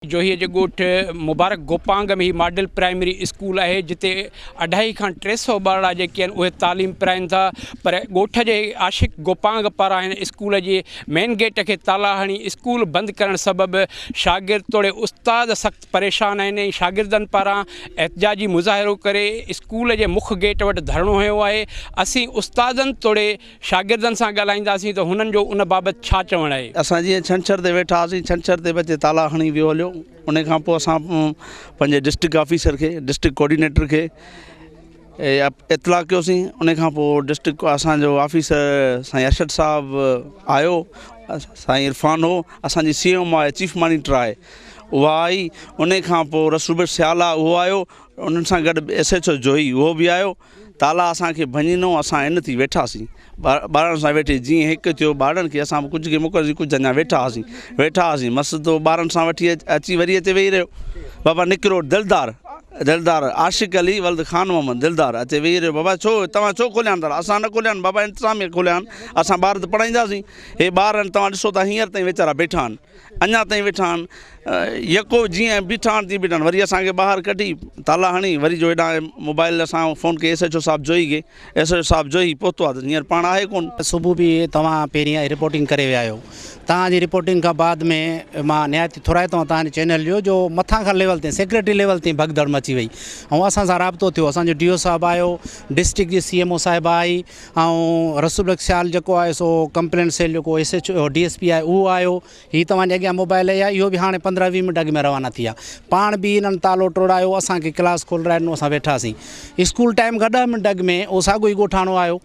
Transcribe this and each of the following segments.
जोहीअ जे ॻोठ मुबारक गोपांग में ही मॉडल प्राइमरी स्कूल है जिते 250 खां 300 ॿार जेके आहिनि उहे तालीम पाइनि था। पर ॻोठ जे आशिक गोपांग पारां हिन स्कूल जे मेन गेट के ताला हणी स्कूल बंदि करण सबबि शागिर्द तोड़े उस्ताद सख़्तु परेशान आहिनि। शागिर्दनि पारां एहतजाजी मुज़ाहिरो करे स्कूल जे मुख्य गेट वटि धरणो हयो आहे। असीं उस्तादनि तोड़े शागिर्दनि सां ॻाल्हाईंदासीं त हुननि जो उन बाबति छा चवणु आहे। असां जीअं छंछर ते वेठा हुआसीं, छंछर ते बचे ताला हणी वियो हलियो। उन खां पोइ असां पंहिंजे डिस्ट्रिक्ट ऑफिसर के डिस्ट्रिक्ट कोऑर्डिनेटर के इतला कयोसीं। उन खां पोइ डिस्ट्रिक्ट असांजो ऑफिसर साईं अरशद साहब आयो, साईं इरफान हो, असांजी CM आहे, चीफ मॉनिटर आहे, उहा आई। उन खां पोइ रसूल सियाला उहो आयो, उन्हनि सां गॾु SHO जोई उहो बि आयो। ताला असांखे भञिनो, असां इन थी वेठासीं ॿारनि सां वेठे। जीअं हिकु थियो ॿारनि खे असां कुझु खे मोकिलियोसीं, कुझु अञा वेठा हुआसीं मस्तु ॿारनि सां वठी अची वरी अचे वेही रहियो। बाबा निकिरो दिलदार आशिक अली वल्द ख़ान मोहम्मद दिलदार अचे वेही रहियो। बाबा छो तव्हां छो खोलिया आहिनि? असां न खोलिया आहिनि बाबा, इंतिज़ामिया खोलिया आहिनि, असां ॿार त पढ़ाईंदासीं। हे ॿार आहिनि, तव्हां ॾिसो था हींअर ताईं वीचारा वेठा आहिनि, अञा ताईं वेठा आहिनि। यको जीअं बीठा आहिनि तीअं बीठा आहिनि। वरी असांखे ॿाहिरि कढी ताला हणी वरी जो हेॾां मोबाइल असां फ़ोन कई SHO साहिबु जोई खे। SHO साहिबु जोई पहुतो आहे त हींअर पाण आहे कोन। सुबुह बि तव्हां पहिरीं रिपोर्टिंग करे विया आहियो। तव्हांजी रिपोर्टिंग खां बाद में मां निहायती थोराए थो तव्हांजे चैनल जो मथां खां लेवल ते सेक्रेटरी लेवल ते भगदड़ मची वई ऐं असां सां राब्तो थियो। असांजो DO साहिबु आयो, डिस्ट्रिक्ट जी CMO साहिबु आई ऐं रसूल सियाल जेको आहे सो कंप्लेंट सेल जेको SHO DSP आहे उहो आयो। हीअ तव्हांजे अॻियां मोबाइल आहे, इहो बि हाणे 15-20 मिंट अॻु में रवाना थी आहे। पाण बि इन्हनि तालो टोड़ायो, असांखे क्लास खोलाइणो, असां वेठासीं। स्कूल टाइम खां 10 मिंट अॻु में उहो साॻियो ई ॻोठाणो आयो।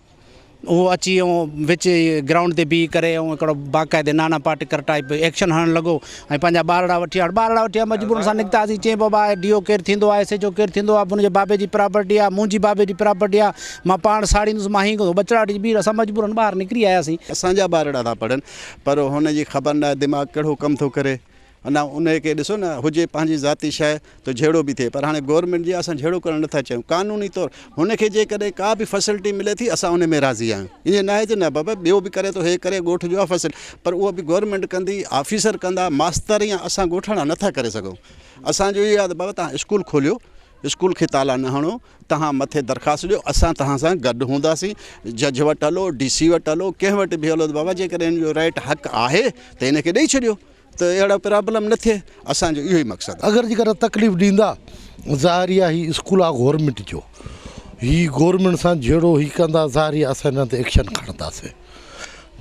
उहो अची ऐं विच ग्राउंड ते बीह करे ऐं हिकिड़ो बाक़ाइदे नाना पाटेकर टाइप एक्शन हणणु लॻो ऐं पंहिंजा ॿारड़ा वठी मजबूरन सां निकितासीं। चई बाबा DO केरु थींदो आहे, SHO केरु थींदो आहे, हुनजे बाबे जी प्रॉपर्टी आहे, मुंहिंजी बाबे जी प्रॉपर्टी आहे, मां पाण साड़ींदुसि, मां हीअं बचड़ा वठी बीह। असां मजबूरन ॿाहिरि निकिरी आयासीं। असांजा ॿारड़ा था पढ़नि पर हुनजी ख़बर न आहे दिमाग़ कहिड़ो कमु थो करे। अञा उनखे ॾिसो न, हुजे पंहिंजी ज़ाती शइ त जहिड़ो बि थिए, पर हाणे गवर्नमेंट जी असां जहिड़ो करणु नथा चाहियूं। क़ानूनी तौरु हुनखे जेकॾहिं का बि फैसिलिटी मिले थी असां उन में राज़ी आहियूं। ईअं न आहे त न बाबा ॿियो बि करे थो, हे करे ॻोठ जो आहे फैसिलिटी, पर उहो बि गवर्नमेंट कंदी, ऑफिसर कंदा, मास्तर या असां ॻोठाणा नथा करे सघूं। असांजो इहो आहे त बाबा तव्हां स्कूल खोलियो, स्कूल खे ताला न हणो, तव्हां मथे दरख़्वास्त ॾियो, असां तव्हां सां गॾु हूंदासीं। जज वटि हलो, DC वटि हलो, कंहिं वटि बि हलो त बाबा जेकॾहिं हिन जो राइट हक़ आहे त हिनखे ॾेई छॾियो, त अहिड़ा प्रॉब्लम न थिए। असांजो इहो ई मक़सदु आहे। अगरि जेकर तकलीफ़ ॾींदा, ज़ाहिर आहे ही स्कूल आहे गवर्नमेंट जो, ही गवर्नमेंट सां जहिड़ो ही कंदा ज़ाहिर आहे असां हिन ते एक्शन खणंदासीं।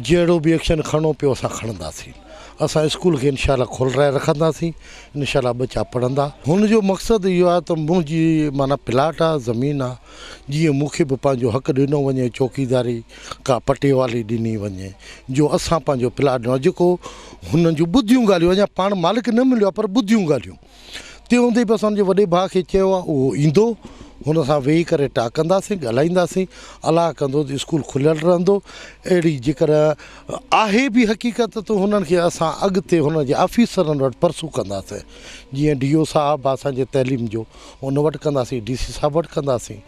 जहिड़ो बि एक्शन खणो पियो असां खणंदासीं। असां स्कूल खे इंशाल्लाह खोलाए रखंदासीं, इंशाल्लाह बच्चा पढ़ंदा। हुनजो मक़सदु इहो आहे त मुंहिंजी माना प्लाट आहे, ज़मीन आहे, जीअं मूंखे बि पंहिंजो हक़ु ॾिनो वञे, चौकीदारी का पटेवाली ॾिनी वञे, जो असां पंहिंजो प्लाट ॾिनो। जेको हुननि जूं ॿुधियूं ॻाल्हियूं, अञा पाण मालिक न मिलियो आहे पर ॿुधियूं ॻाल्हियूं, ते हूंदे बि असांजे वॾे भाउ खे चयो आहे उहो ईंदो, हुन सां वेही करे टांकंदासीं, ॻाल्हाईंदासीं, अलाह कंदो त स्कूल खुलियल रहंदो। अहिड़ी जेकर आहे बि हक़ीक़त त हुननि खे असां अॻिते हुन जे ऑफिसरनि वटि परसू कंदासीं। जीअं DO साहिबु आहे असांजे तइलीम जो, हुन वटि कंदासीं, DC साहिबु वटि कंदासीं,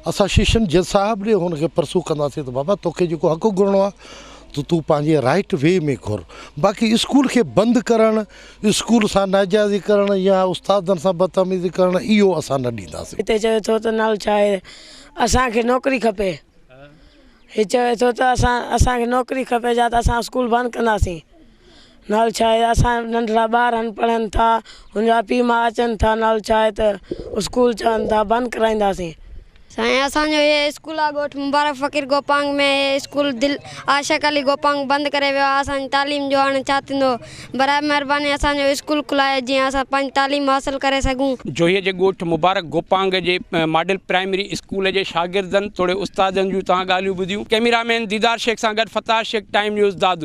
असां सेशन जज साहिबु ॾे हुनखे परसू कंदासीं त बाबा तोखे जेको हक़ु घुरिणो आहे त तूं पंहिंजे राइट वे में घुर। बाक़ी स्कूल खे बंदि करणु, स्कूल सां नाजाइज़ी करणु या उस्तादनि सां बदतमीज़ी करणु, इहो असां न ॾींदासीं। हिते चए थो त नल छा आहे, असांखे नौकिरी खपे। हीअ चए थो त असांखे नौकिरी खपे, जा त असां स्कूल बंदि कंदासीं। नल छा आहे, असां नंढड़ा ॿार आहिनि, पढ़नि था, हुनजा पीउ माउ अचनि था, नल छा आहे त स्कूल चवनि था बंदि कराईंदासीं। साईं असांजो ये स्कूल आहे ॻोठ मुबारक फ़कीर गोपांग में, ये स्कूल आशिक अली गोपांग बंदि करे वियो आहे। असांजी तालीम जो हाणे छा थींदो, बराए महिरबानी असांजो स्कूल खुलाए जीअं असां पंहिंजी तालीम हासिलु करे सघूं। जोहीअ जे ॻोठ मुबारक गोपांग जे मॉडल प्राइमरी स्कूल जे शागिर्दनि तोड़े उस्तादनि जूं तव्हां ॻाल्हियूं ॿुधियूं। कैमरामैन दीदार शेख सां गॾु फताह शेख, टाइम न्यूज़ दादू।